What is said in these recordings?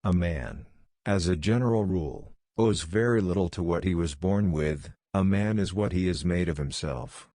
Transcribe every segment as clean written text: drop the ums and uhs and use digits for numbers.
A man, as a general rule, owes very little to what he was born with. A man is what he is made of himself.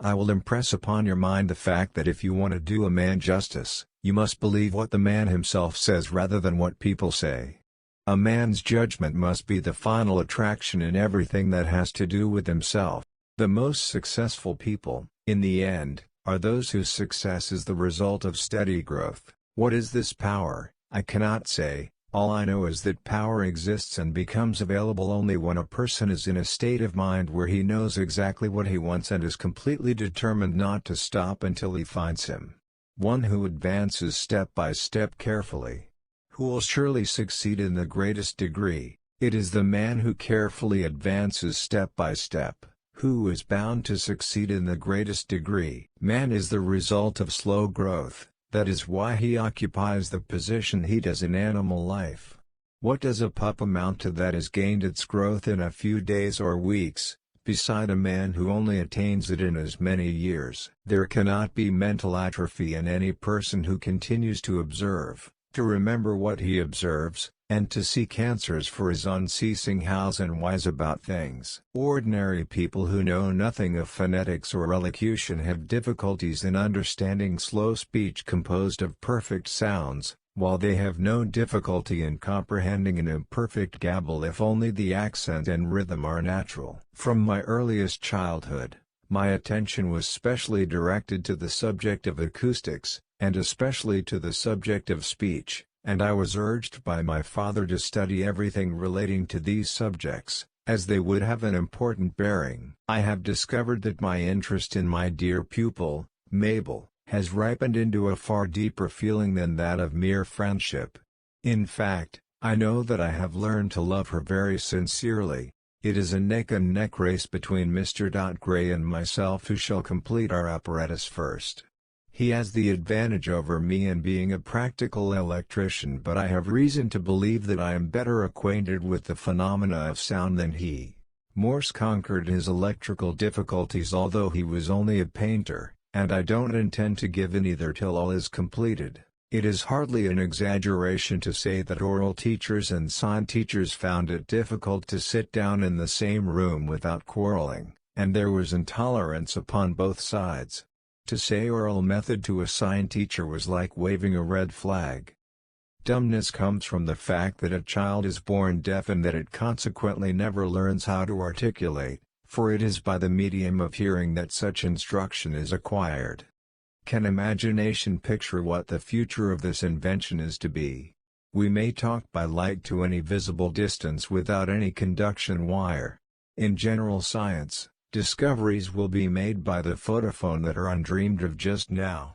I will impress upon your mind the fact that if you want to do a man justice, you must believe what the man himself says rather than what people say. A man's judgment must be the final attraction in everything that has to do with himself. The most successful people, in the end, are those whose success is the result of steady growth. What is this power? I cannot say. All I know is that power exists and becomes available only when a person is in a state of mind where he knows exactly what he wants and is completely determined not to stop until he finds him. One who advances step by step carefully, who will surely succeed in the greatest degree. It is the man who carefully advances step by step, who is bound to succeed in the greatest degree. Man is the result of slow growth. That is why he occupies the position he does in animal life. What does a pup amount to that has gained its growth in a few days or weeks, beside a man who only attains it in as many years? There cannot be mental atrophy in any person who continues to observe, to remember what he observes, and to seek answers for his unceasing hows and whys about things. Ordinary people who know nothing of phonetics or elocution have difficulties in understanding slow speech composed of perfect sounds, while they have no difficulty in comprehending an imperfect gabble if only the accent and rhythm are natural. From my earliest childhood, my attention was specially directed to the subject of acoustics, and especially to the subject of speech, and I was urged by my father to study everything relating to these subjects, as they would have an important bearing. I have discovered that my interest in my dear pupil, Mabel, has ripened into a far deeper feeling than that of mere friendship. In fact, I know that I have learned to love her very sincerely. It is a neck-and-neck race between Mr. Gray and myself who shall complete our apparatus first. He has the advantage over me in being a practical electrician, but I have reason to believe that I am better acquainted with the phenomena of sound than he. Morse conquered his electrical difficulties although he was only a painter, and I don't intend to give in either till all is completed. It is hardly an exaggeration to say that oral teachers and sign teachers found it difficult to sit down in the same room without quarreling, and there was intolerance upon both sides. To say oral method to a sign teacher was like waving a red flag. Dumbness comes from the fact that a child is born deaf and that it consequently never learns how to articulate, for it is by the medium of hearing that such instruction is acquired. Can imagination picture what the future of this invention is to be? We may talk by light to any visible distance without any conduction wire. In general science, discoveries will be made by the photophone that are undreamed of just now.